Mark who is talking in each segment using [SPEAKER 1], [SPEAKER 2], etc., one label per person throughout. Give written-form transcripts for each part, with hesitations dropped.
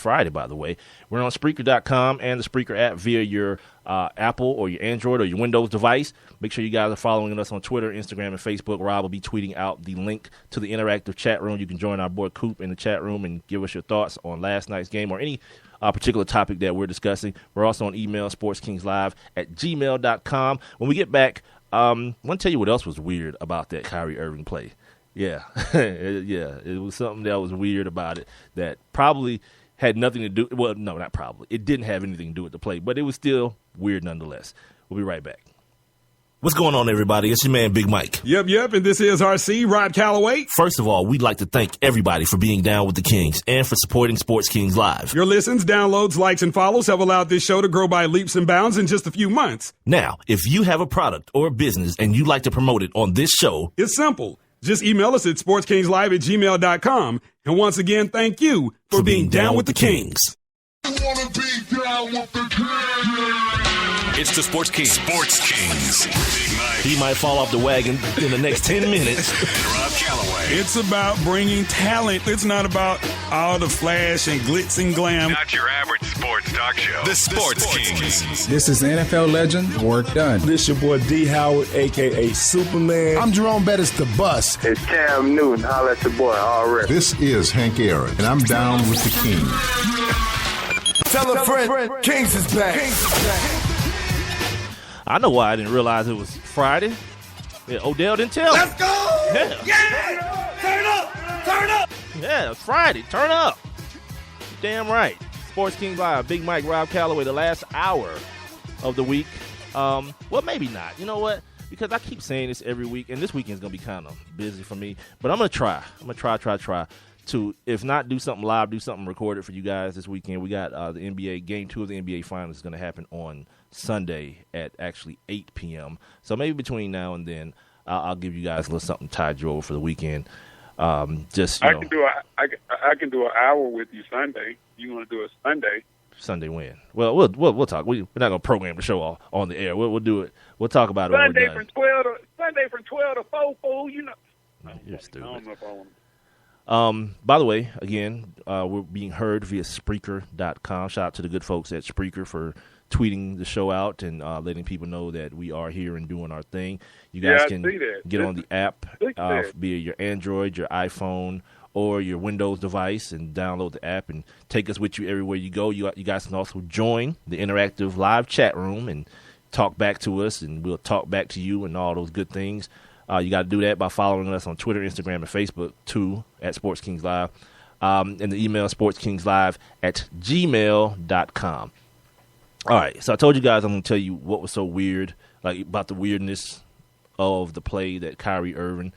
[SPEAKER 1] Friday, by the way. We're on Spreaker.com and the Spreaker app via your Apple or your Android or your Windows device. Make sure you guys are following us on Twitter, Instagram, and Facebook. Rob will be tweeting out the link to the interactive chat room. You can join our boy Coop in the chat room and give us your thoughts on last night's game or any particular topic that we're discussing. We're also on email, sportskingslive@gmail.com. When we get back, I want to tell you what else was weird about that Kyrie Irving play. Yeah, it was something that was weird about it that probably had nothing to do – well, no, not probably. It didn't have anything to do with the play, but it was still weird nonetheless. We'll be right back. What's going on, everybody? It's your man, Big Mike.
[SPEAKER 2] Yep, and this is RC, Rod Calloway.
[SPEAKER 1] First of all, we'd like to thank everybody for being down with the Kings and for supporting Sports Kings Live.
[SPEAKER 2] Your listens, downloads, likes, and follows have allowed this show to grow by leaps and bounds in just a few months.
[SPEAKER 1] Now, if you have a product or a business and you'd like to promote it on this show,
[SPEAKER 2] it's simple. Just email us at sportskingslive@gmail.com. And once again, thank you for being down with the Kings.
[SPEAKER 3] It's the Sports Kings. Sports Kings. Big Mike.
[SPEAKER 1] He might fall off the wagon in the next 10 minutes.
[SPEAKER 3] And Rob Calloway.
[SPEAKER 2] It's about bringing talent. It's not about all the flash and glitz and glam.
[SPEAKER 3] Not your average sports talk show. The Sports Kings.
[SPEAKER 4] This is NFL legend, work done.
[SPEAKER 5] This your boy D. Howard, a.k.a. Superman.
[SPEAKER 4] I'm Jerome Bettis, the bus.
[SPEAKER 6] It's Cam Newton. Holla at your boy already.
[SPEAKER 7] This is Hank Aaron, and I'm down with the King.
[SPEAKER 5] Tell a friend, Kings is back.
[SPEAKER 1] I know why I didn't realize it was Friday. Yeah, Odell didn't tell me.
[SPEAKER 5] Let's go!
[SPEAKER 1] Yeah!
[SPEAKER 5] Turn up! Turn up!
[SPEAKER 1] Yeah, it's Friday. Turn up. Damn right. Sports King Live, Big Mike, Rob Calloway, the last hour of the week. Well, maybe not. You know what? Because I keep saying this every week, and this weekend's going to be kind of busy for me. But I'm going to try. I'm going to try to, if not do something live, do something recorded for you guys this weekend. We got the NBA, Game 2 of the NBA Finals is going to happen on Sunday at actually 8 p.m. So maybe between now and then, I'll give you guys a little something to tide you over for the weekend.
[SPEAKER 6] I can do an hour with you Sunday. You want to do it Sunday?
[SPEAKER 1] Sunday when? Well, we'll talk. We're not gonna program the show on the air. We'll do it. We'll talk about it.
[SPEAKER 6] Sunday from 12 to 4, fool. You know.
[SPEAKER 1] You're stupid.
[SPEAKER 6] I don't know if I want to.
[SPEAKER 1] By the way, again, we're being heard via Spreaker.com. Shout out to the good folks at Spreaker for tweeting the show out and letting people know that we are here and doing our thing. You guys can get on the app via your Android, your iPhone, or your Windows device and download the app and take us with you everywhere you go. You guys can also join the interactive live chat room and talk back to us, and we'll talk back to you and all those good things. You got to do that by following us on Twitter, Instagram, and Facebook, too, at Sports Kings Live. And the email, sportskingslive@gmail.com. All right, so I told you guys I'm going to tell you what was so weird, like about the weirdness of the play that Kyrie Irving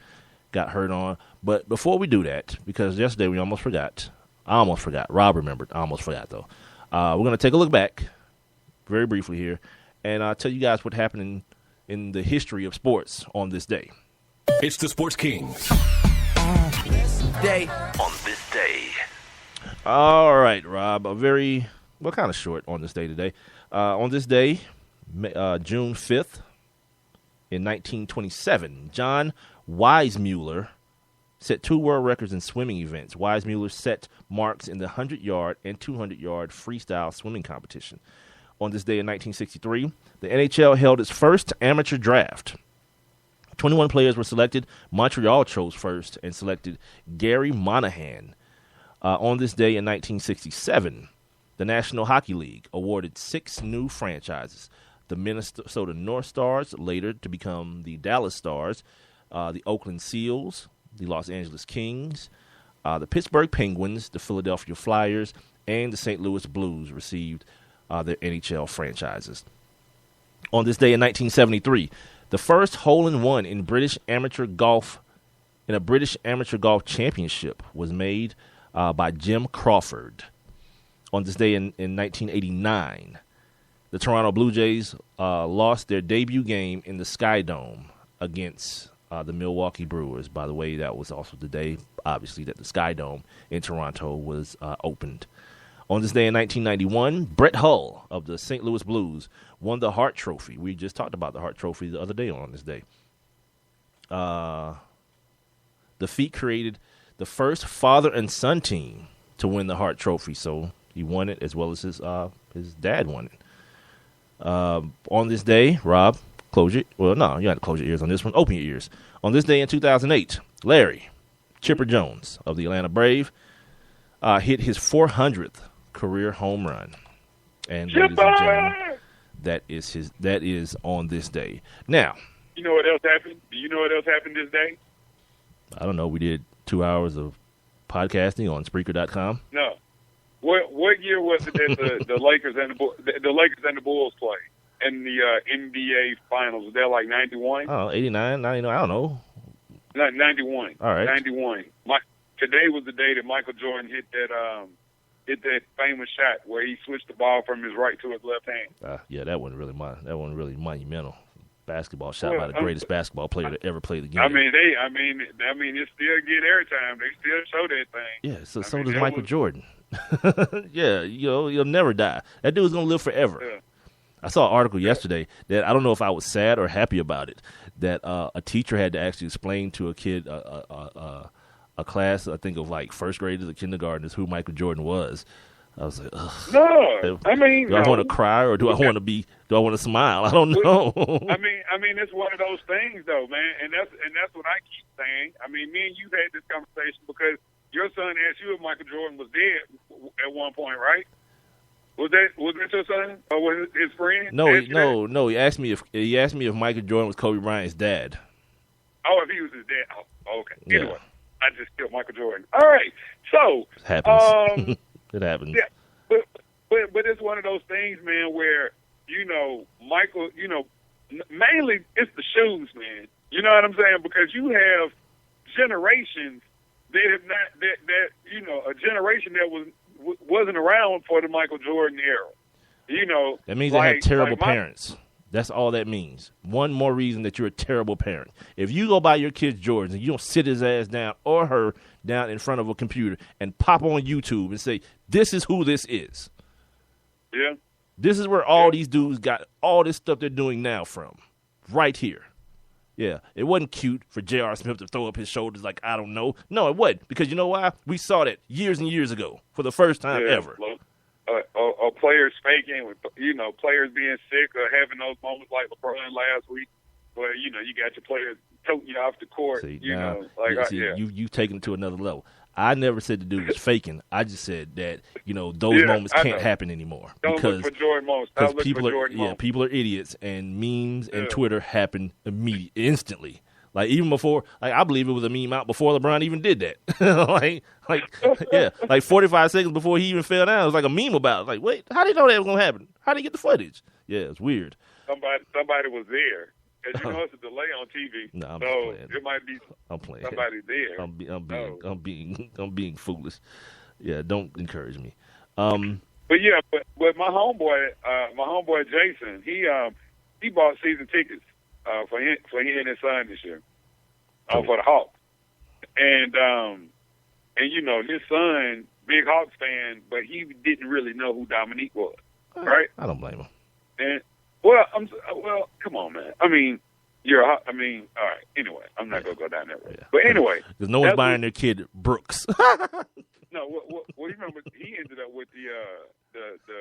[SPEAKER 1] got hurt on. But before we do that, because yesterday we almost forgot. I almost forgot. Rob remembered. I almost forgot, though. We're going to take a look back very briefly here and tell you guys what happened in the history of sports on this day.
[SPEAKER 3] It's the Sports Kings.
[SPEAKER 1] On this day. All right, Rob. Kind of short on this day today. On this day, June 5th, in 1927, John Weissmuller set 2 world records in swimming events. Weissmuller set marks in the 100-yard and 200-yard freestyle swimming competition. On this day in 1963, the NHL held its first amateur draft. 21 players were selected. Montreal chose first and selected Gary Monahan. On this day in 1967, the National Hockey League awarded 6 new franchises. The Minnesota North Stars, later to become the Dallas Stars, the Oakland Seals, the Los Angeles Kings, the Pittsburgh Penguins, the Philadelphia Flyers, and the St. Louis Blues received their NHL franchises. On this day in 1973, the first hole-in-one in a British amateur golf championship was made by Jim Crawford. On this day in 1989, the Toronto Blue Jays lost their debut game in the Sky Dome against the Milwaukee Brewers. By the way, that was also the day, obviously, that the Sky Dome in Toronto was opened. On this day in 1991, Brett Hull of the St. Louis Blues won the Hart Trophy. We just talked about the Hart Trophy the other day on this day. The feat created the first father and son team to win the Hart Trophy. So, He won it as well as his dad won it. On this day, Rob, close your – well, no, you have to close your ears on this one. Open your ears. On this day in 2008, Larry Chipper Jones of the Atlanta Braves hit his 400th career home run. And ladies and gentlemen, that is on this day. Now –
[SPEAKER 6] you know what else happened? Do you know what else happened this day?
[SPEAKER 1] I don't know. We did 2 hours of podcasting on Spreaker.com.
[SPEAKER 6] No. What year was it that the Lakers and the Bulls played in the NBA Finals? Was that like 91?
[SPEAKER 1] Oh, 89, 99, I don't know.
[SPEAKER 6] 91.
[SPEAKER 1] All right.
[SPEAKER 6] 91. Today was the day that Michael Jordan hit that famous shot where he switched the ball from his right to his left hand.
[SPEAKER 1] Yeah, that wasn't really monumental. Basketball shot by the greatest basketball player to ever play the game.
[SPEAKER 6] I mean, it still get airtime. They still show that thing.
[SPEAKER 1] Yeah, so does Michael Jordan. Yeah, you'll never die. That dude's gonna live forever. Yeah. I saw an article yesterday that I don't know if I was sad or happy about it. That a teacher had to actually explain to a kid, a class, I think of like first graders or kindergartners, who Michael Jordan was. I was like, ugh.
[SPEAKER 6] No, I mean,
[SPEAKER 1] do I want to cry or do I want to smile? I don't know.
[SPEAKER 6] I mean, it's one of those things, though, man, and that's what I keep saying. I mean, me and you had this conversation because your son asked you if Michael Jordan was dead at one point, right? Was that your son or was it his friend?
[SPEAKER 1] No. He asked me if Michael Jordan was Kobe Bryant's dad.
[SPEAKER 6] Oh, if he was his dad. Oh, okay. Yeah. Anyway, I just killed Michael Jordan. All right, so
[SPEAKER 1] it happens. It happens.
[SPEAKER 6] Yeah, but it's one of those things, man, where, Michael, mainly it's the shoes, man. You know what I'm saying? Because you have generations that have not, a generation that wasn't around for the Michael Jordan era.
[SPEAKER 1] That means they have terrible parents. That's all that means. One more reason that you're a terrible parent. If you go buy your kid's Jordans and you don't sit his ass down or her down in front of a computer and pop on YouTube and say, this is who this is.
[SPEAKER 6] Yeah.
[SPEAKER 1] This is where all these dudes got all this stuff they're doing now from. Right here. Yeah. It wasn't cute for J.R. Smith to throw up his shoulders like, I don't know. No, it wasn't. Because you know why? We saw that years and years ago for the first time ever.
[SPEAKER 6] Or players faking, players being sick or having those moments like LeBron last week where, you got your players toting you off the court.
[SPEAKER 1] See, you've taken it to another level. I never said the dude was faking. I just said that, those moments can't happen anymore.
[SPEAKER 6] Don't look for Jordan moments.
[SPEAKER 1] People are idiots, and memes and Twitter happen instantly. Like, even before, I believe it was a meme out before LeBron even did that. like 45 seconds before he even fell down, it was like a meme about it. Like, wait, how did he know that was going to happen? How did he get the footage? Yeah, it's weird.
[SPEAKER 6] Somebody was there. As you know, it's a delay on TV.
[SPEAKER 1] No, I'm
[SPEAKER 6] so
[SPEAKER 1] playing.
[SPEAKER 6] It might be somebody there.
[SPEAKER 1] I'm being foolish. Yeah, don't encourage me.
[SPEAKER 6] But my homeboy Jason, he bought season tickets for he and his son this year for the Hawks, and his son, big Hawks fan, but he didn't really know who Dominique was, right?
[SPEAKER 1] I don't blame him.
[SPEAKER 6] And come on, man. I mean, all right. Anyway, I'm not gonna go down that road. Yeah. But anyway,
[SPEAKER 1] because no one's buying their kid Brooks.
[SPEAKER 6] No, well, you remember he ended up with the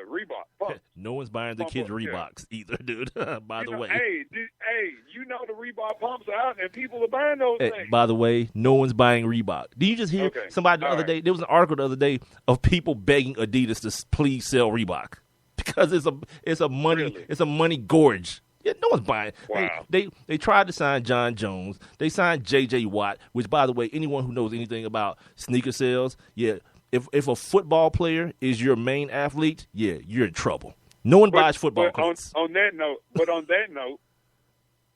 [SPEAKER 6] Reebok pump.
[SPEAKER 1] No one's buying the kids Reeboks either, dude. By the way,
[SPEAKER 6] hey, the Reebok pumps are out and people are buying those things.
[SPEAKER 1] By the way, no one's buying Reebok. Did you just hear somebody the other day? There was an article the other day of people begging Adidas to please sell Reebok because it's a money gorge. Yeah, no one's buying.
[SPEAKER 6] Wow.
[SPEAKER 1] They tried to sign John Jones. They signed J.J. Watt, which, by the way, anyone who knows anything about sneaker sales, if a football player is your main athlete, you're in trouble. No one buys football cleats.
[SPEAKER 6] On that note,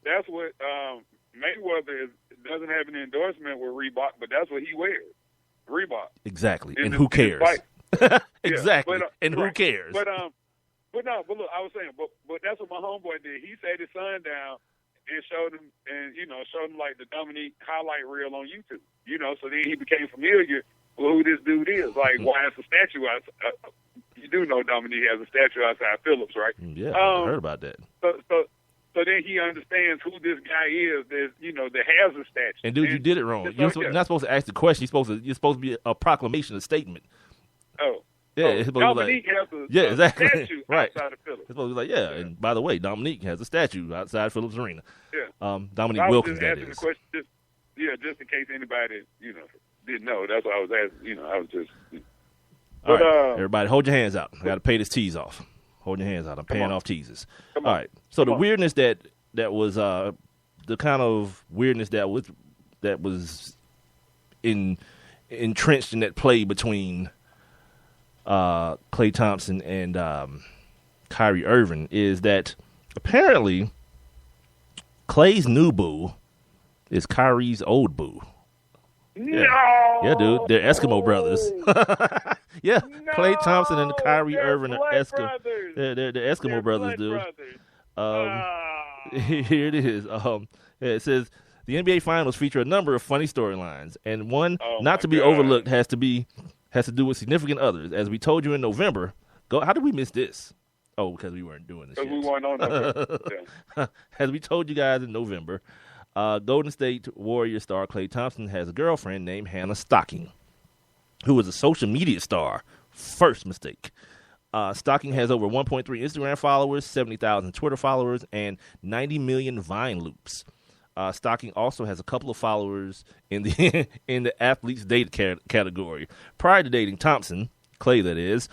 [SPEAKER 6] that's what Mayweather doesn't have an endorsement with Reebok, but that's what he wears, Reebok.
[SPEAKER 1] Exactly, and who cares? Exactly, and who cares?
[SPEAKER 6] But look, I was saying, but that's what my homeboy did. He sat his son down and showed him like the Dominique highlight reel on YouTube. So then he became familiar with who this dude is. Like, why is the statue outside? You do know Dominique has a statue outside Phillips, right?
[SPEAKER 1] Yeah, I heard about that.
[SPEAKER 6] So then he understands who this guy is that has a statue.
[SPEAKER 1] And dude, you did it wrong. You're not supposed to ask the question. You're supposed to be a proclamation, a statement.
[SPEAKER 6] Oh.
[SPEAKER 1] Yeah, it's supposed to be
[SPEAKER 6] Dominique has a
[SPEAKER 1] exactly.
[SPEAKER 6] statue
[SPEAKER 1] right.
[SPEAKER 6] outside of Phillips.
[SPEAKER 1] It's supposed to be like, and by the way, Dominique has a statue outside Phillips Arena.
[SPEAKER 6] Yeah.
[SPEAKER 1] Dominique
[SPEAKER 6] I was
[SPEAKER 1] Wilkins,
[SPEAKER 6] just
[SPEAKER 1] that
[SPEAKER 6] asking
[SPEAKER 1] is.
[SPEAKER 6] the question, just in case anybody, didn't know. That's what I was asking. I was just.
[SPEAKER 1] All right, everybody, hold your hands out. I got to pay this tease off. Hold your hands out. I'm paying off teases. All right. So the weirdness that was the kind of weirdness that was entrenched in that play between Klay Thompson and Kyrie Irving is that apparently Klay's new boo is Kyrie's old boo.
[SPEAKER 6] No.
[SPEAKER 1] Yeah, dude. They're Eskimo brothers. Yeah.
[SPEAKER 6] No,
[SPEAKER 1] Klay Thompson and Kyrie
[SPEAKER 6] they're
[SPEAKER 1] Irving are
[SPEAKER 6] brothers.
[SPEAKER 1] They're Eskimo brothers, dude. Here it is. It says the NBA Finals feature a number of funny storylines, and one not to be overlooked has to do with significant others. As we told you in November, how did we miss this? Oh, because we weren't doing this yet.
[SPEAKER 6] Because we weren't on that. Yeah.
[SPEAKER 1] As we told you guys in November, Golden State Warrior star Klay Thompson has a girlfriend named Hannah Stocking, who is a social media star. First mistake. Stocking has over 1.3 Instagram followers, 70,000 Twitter followers, and 90 million Vine loops. Stocking also has a couple of followers in the in the athletes dated category. Prior to dating Thompson, Klay that is,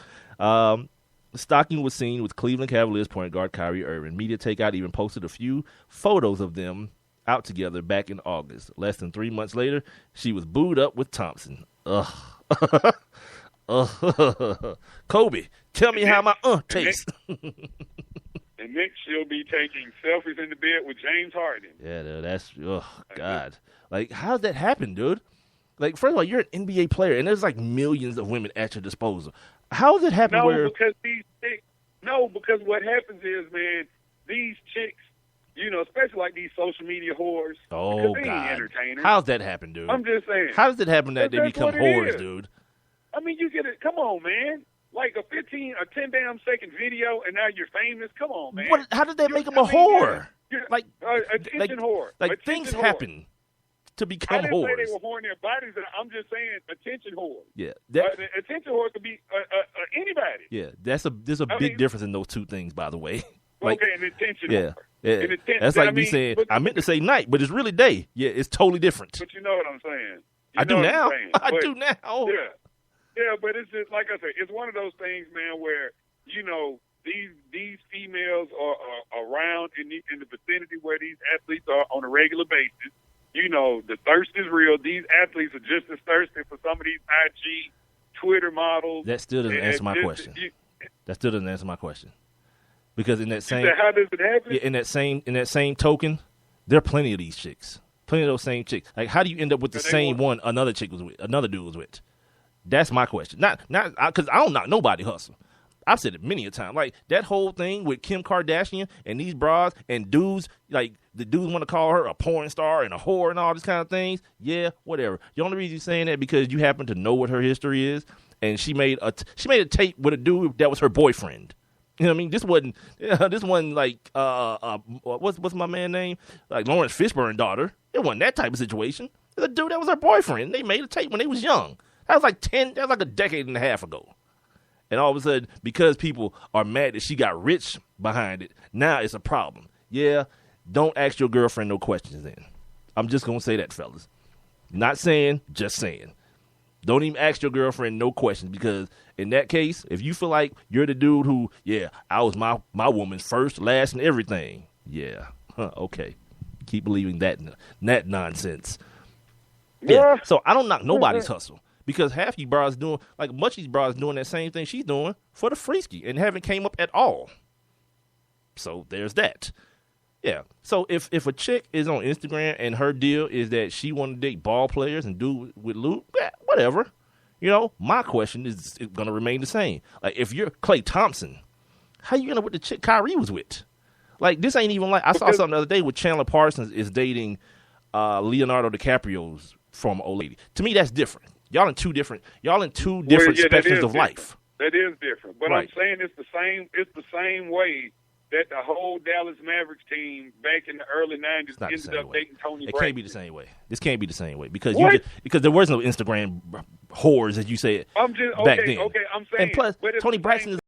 [SPEAKER 1] Stocking was seen with Cleveland Cavaliers point guard Kyrie Irving. Media Takeout even posted a few photos of them out together back in August. Less than 3 months later, she was booed up with Thompson. Ugh. Kobe, tell me how my tastes.
[SPEAKER 6] And next, she'll be taking selfies in the bed with James Harden.
[SPEAKER 1] Yeah, dude, that's God. Like, how's that happen, dude? Like, first of all, you're an NBA player, and there's like millions of women at your disposal. How does it happen?
[SPEAKER 6] Because what happens is, man, these chicks, especially like these social media whores.
[SPEAKER 1] Oh
[SPEAKER 6] they
[SPEAKER 1] God,
[SPEAKER 6] ain't entertainers.
[SPEAKER 1] How's that happen, dude?
[SPEAKER 6] I'm just saying.
[SPEAKER 1] How does it happen that they become whores, dude?
[SPEAKER 6] I mean, you get it. Come on, man. Like a 10 damn second video, and now you're famous. Come on, man.
[SPEAKER 1] How did that make them a whore?
[SPEAKER 6] Like attention whore.
[SPEAKER 1] Like things happen to become
[SPEAKER 6] whores. I didn't say they were whoring their bodies. I'm just saying attention whore.
[SPEAKER 1] Yeah,
[SPEAKER 6] attention whore could be anybody.
[SPEAKER 1] Yeah, there's a big difference in those two things, by the way.
[SPEAKER 6] Like, okay, an attention whore.
[SPEAKER 1] Yeah. That's like me saying I meant to say night, but it's really day. Yeah, it's totally different.
[SPEAKER 6] But you know what I'm saying.
[SPEAKER 1] I do now. I do now.
[SPEAKER 6] Yeah, but it's just like I said, it's one of those things, man, where these females are around in the vicinity where these athletes are on a regular basis. The thirst is real. These athletes are just as thirsty for some of these IG, Twitter models.
[SPEAKER 1] That still doesn't answer my question. That still doesn't answer my question. Because in that same,
[SPEAKER 6] how does it happen?
[SPEAKER 1] In that same token, there are plenty of these chicks, plenty of those same chicks. Like, how do you end up with the same one another dude was with? That's my question. Not because I don't knock nobody hustle. I've said it many a time. Like that whole thing with Kim Kardashian and these bras and dudes, like the dudes want to call her a porn star and a whore and all these kind of things. Yeah, whatever. The only reason you're saying that because you happen to know what her history is, and she made a tape with a dude that was her boyfriend. You know what I mean? This wasn't like what's my man's name? Like Lawrence Fishburne's daughter. It wasn't that type of situation. It was a dude that was her boyfriend. They made a tape when they was young. That was like a decade and a half ago. And all of a sudden, because people are mad that she got rich behind it, now it's a problem. Yeah, don't ask your girlfriend no questions then. I'm just going to say that, fellas. Not saying, just saying. Don't even ask your girlfriend no questions because in that case, if you feel like you're the dude who, I was my woman's first, last, and everything. Yeah, okay. Keep believing that nonsense. Yeah, so I don't knock nobody's hustle. Because half you bras doing, like much of these bras doing that same thing she's doing for the freaky and haven't came up at all. So there's that. Yeah. So if a chick is on Instagram and her deal is that she want to date ball players and do with loot, whatever. My question is going to remain the same. Like if you're Klay Thompson, how you gonna with the chick Kyrie was with? Like this ain't even like I saw something the other day with Chandler Parsons is dating Leonardo DiCaprio's former old lady. To me, that's different. Y'all in two different spectrums of life.
[SPEAKER 6] That is different. But
[SPEAKER 1] right.
[SPEAKER 6] I'm saying it's the same way that the whole Dallas Mavericks team back in the early 90s ended up dating Tony Brady.
[SPEAKER 1] It can't be the same way. This can't be the same way because there was no Instagram whores, as you said.
[SPEAKER 6] I'm just
[SPEAKER 1] back
[SPEAKER 6] okay.
[SPEAKER 1] then.
[SPEAKER 6] Okay, I'm saying.
[SPEAKER 1] And plus,
[SPEAKER 6] but it's
[SPEAKER 1] Tony
[SPEAKER 6] the
[SPEAKER 1] Braxton
[SPEAKER 6] same